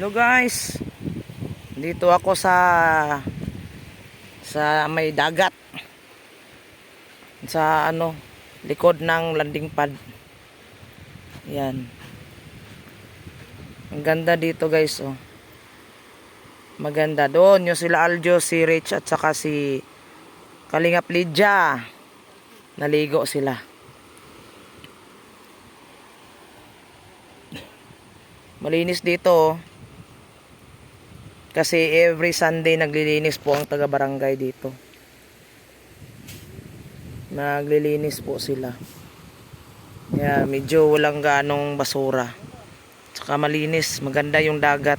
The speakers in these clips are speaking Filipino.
Hello guys, dito ako sa may dagat, sa likod ng landing pad. Yan, ang ganda dito guys, oh. Maganda doon yung sila Aljo, si Rich at saka si Kalingap Lydia, naligo sila. Malinis dito, oh. Kasi every Sunday naglilinis po ang taga-barangay dito. Naglilinis po sila. Kaya medyo walang ganong basura. Tsaka malinis, maganda yung dagat.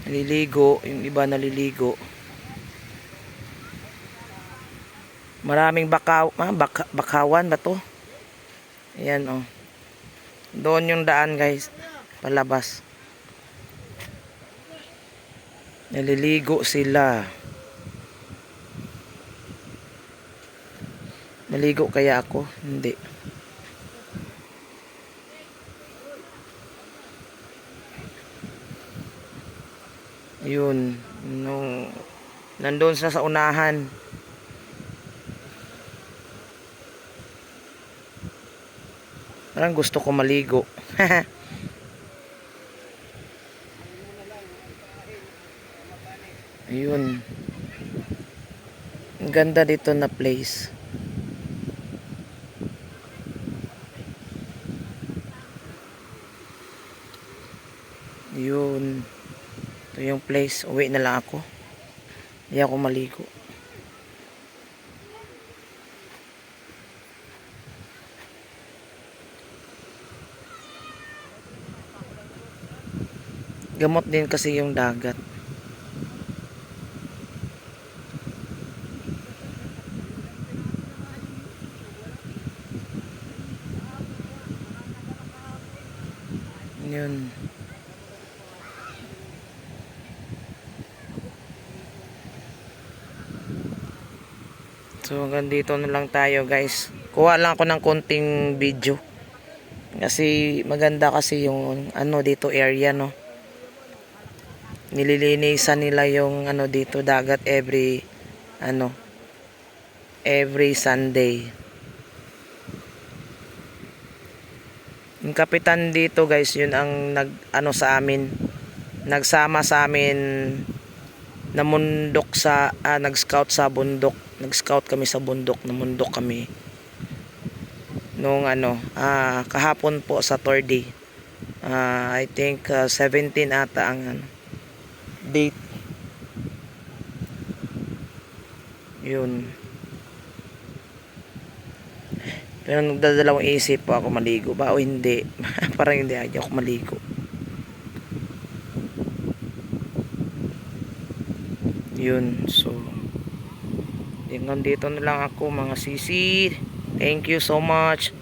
Naliligo, yung iba naliligo. Maraming bakawan ba to? Ayan, oh. Doon yung daan guys, palabas. Naliligo sila. Naligo kaya ako? Hindi. Yun, nandun sa unahan. Parang gusto ko maligo. Ayun. Ang ganda dito na place. Yun. Ito yung place. Uwi na lang ako. Hindi ako maligo. Gamot din kasi yung dagat. Yun. So hanggang dito na lang tayo guys. Kuha lang ako ng konting video. Kasi maganda kasi yung dito area, no. Nililinisan nila yung dito dagat every Sunday. Yung kapitan dito guys, yun ang sa amin, nagsama sa amin na mundok nag-scout sa bundok. Nag-scout kami sa bundok, namundok kami nung kahapon po sa Saturday. I think 17 ata ang date. Yun. Pero nagdadalawang isip po ako maligo ba o hindi. Parang hindi ako maligo. Yun. So hanggang dito na lang ako mga sisi. Thank you so much.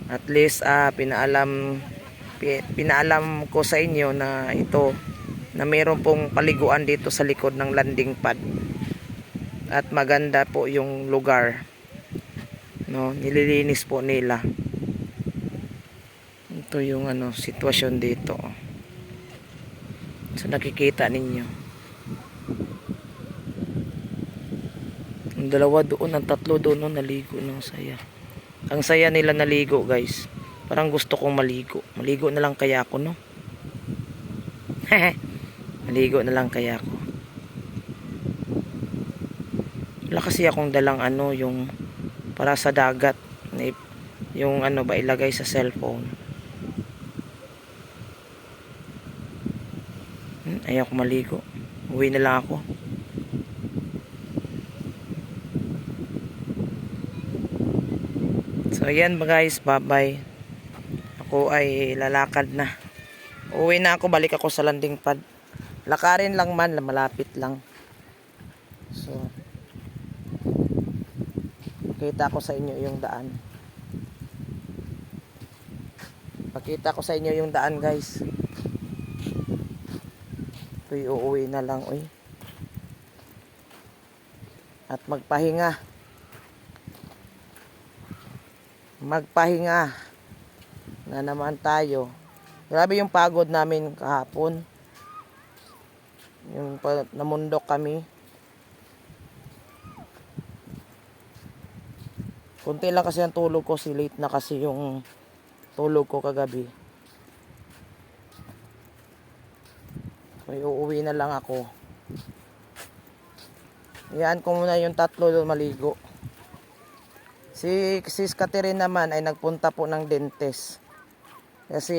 At least pinaalam ko sa inyo na ito, na mayroon pong paliguan dito sa likod ng landing pad. At maganda po yung lugar. No, nililinis po nila. Ito yung sitwasyon dito. So nakikita ninyo. Ang dalawa doon, ang tatlo doon, naligo ng saya. Ang saya nila naligo guys. Parang gusto kong maligo. Maligo na lang kaya ako, no? Maligo na lang kaya ako. Wala kasi akong dalang yung para sa dagat, yung ba ilagay sa cellphone. Ayaw ko maligo. Uwi na lang ako. So ayan guys, bye bye. Ako ay lalakad na. Uwi na ako, balik ako sa landing pad. Lakarin lang man, malapit lang. So pakita ko sa inyo yung daan. Pakita ko sa inyo yung daan guys. Ito'y uuwi na lang, oy. At magpahinga na naman tayo. Grabe yung pagod namin kahapon. Yung namundok kami. Kunti lang kasi ang tulog ko, si late na kasi yung tulog ko kagabi. May uuwi na lang ako. Iyaan ko muna yung tatlo doon maligo. Si Sis Catherine naman ay nagpunta po ng dentist. Kasi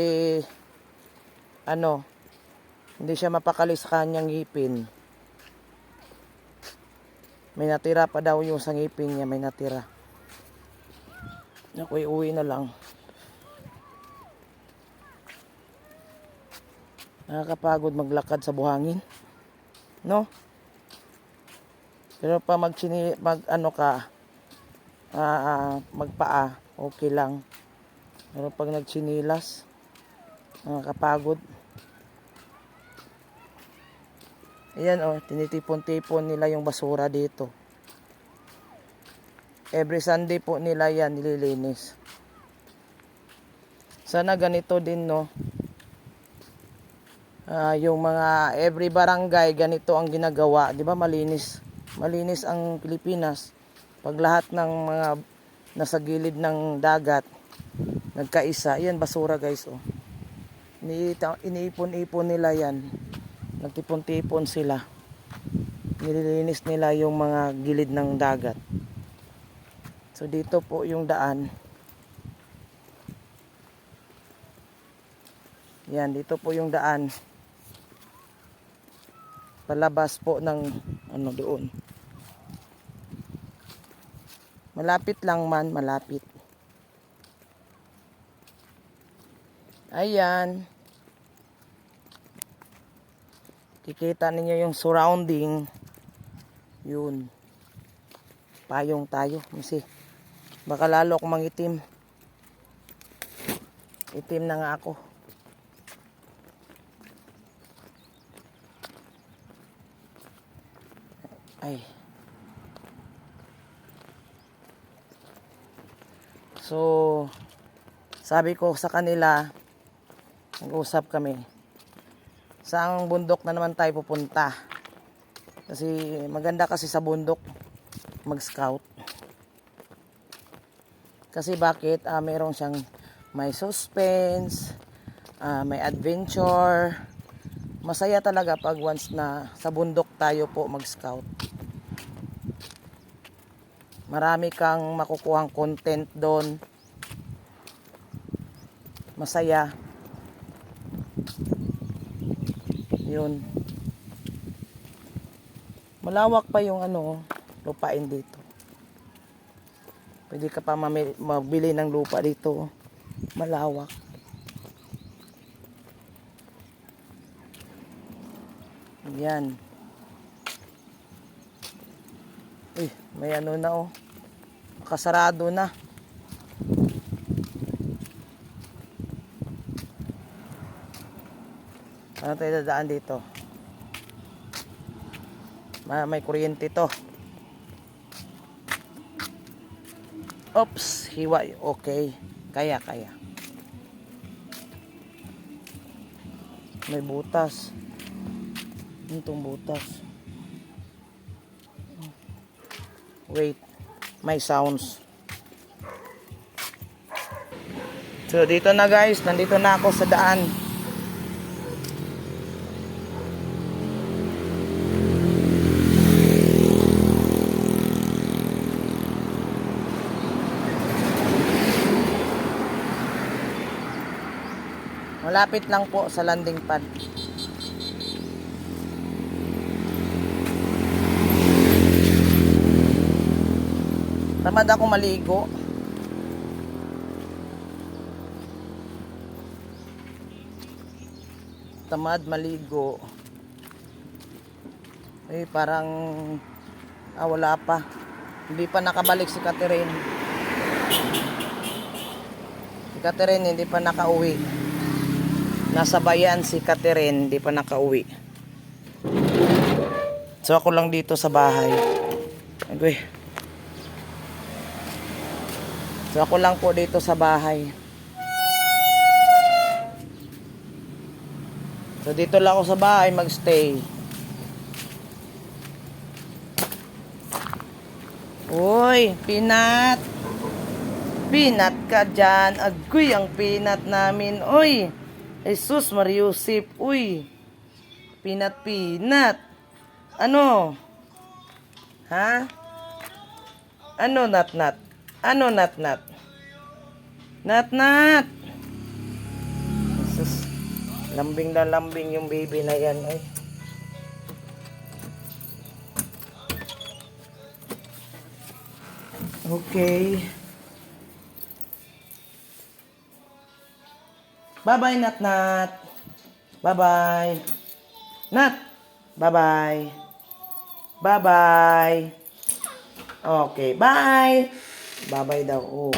hindi siya mapakali sa kanyang ngipin. May natira pa daw yung sa ngipin niya, may natira. Ako uwi na lang. Nakakapagod maglakad sa buhangin. No? Pero pa magpaa, okay lang. Pero pag nagchinilas, nakakapagod. Ayan tinitipon-tipon nila yung basura dito. Every Sunday po nila yan nililinis. Sana ganito din, no? Yung mga every barangay ganito ang ginagawa, 'di ba? Malinis ang Pilipinas. Pag lahat ng mga nasa gilid ng dagat nagkaisa, yan basura guys, iniipon-ipon nila yan. Nagtipon-tipon sila. Nililinis nila yung mga gilid ng dagat. So dito po yung daan. Yan, dito po yung daan. Palabas po ng doon. Malapit lang man, malapit. Ayan. Kikita ninyo yung surrounding. Yun. Payong tayo. Kasi baka lalo akong mangitim. Itim na nga ako. Ay. So, sabi ko sa kanila, nag-usap kami. Saang bundok na naman tayo pupunta. Kasi maganda kasi sa bundok mag-scout. Kasi bakit? Mayroon siyang may suspense, may adventure. Masaya talaga pag once na sa bundok tayo po mag-scout. Marami kang makukuhang content doon. Masaya. Yun. Malawak pa yung lupain dito. Pwede ka pa mabili ng lupa dito. Malawak. Yan. May na Kasarado na. Ano tayo dadaan dito? May kuryente to. Oops, hiwa. Okay. Kaya. May butas. Itong butas. Wait. May sounds. So, dito na guys. Nandito na ako sa daan. Malapit lang po sa landing pad. Tamad ako maligo. Tamad maligo. Parang wala pa. Hindi pa nakabalik si Catherine. Si Catherine hindi pa nakauwi. Nasa bayan si Catherine, hindi pa nakauwi. So ako lang dito sa bahay. So ako lang po dito sa bahay. So dito lang ako sa bahay magstay. Uy, Peanut. Peanut ka dyan. Agoy ang peanut namin. Uy, Jesus Mariusip. Uy, peanut. Ano? Ha? Ano, nat? Ano, nat? Nat. Jesus. Lambing na lambing yung baby na yan. Ay. Okay. Bye-bye, Nat. Bye-bye. Nat. Bye-bye. Bye-bye. Okay, bye. Bye-bye daw. Oh.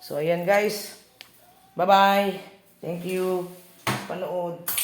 So, ayan guys. Bye-bye. Thank you. Panood.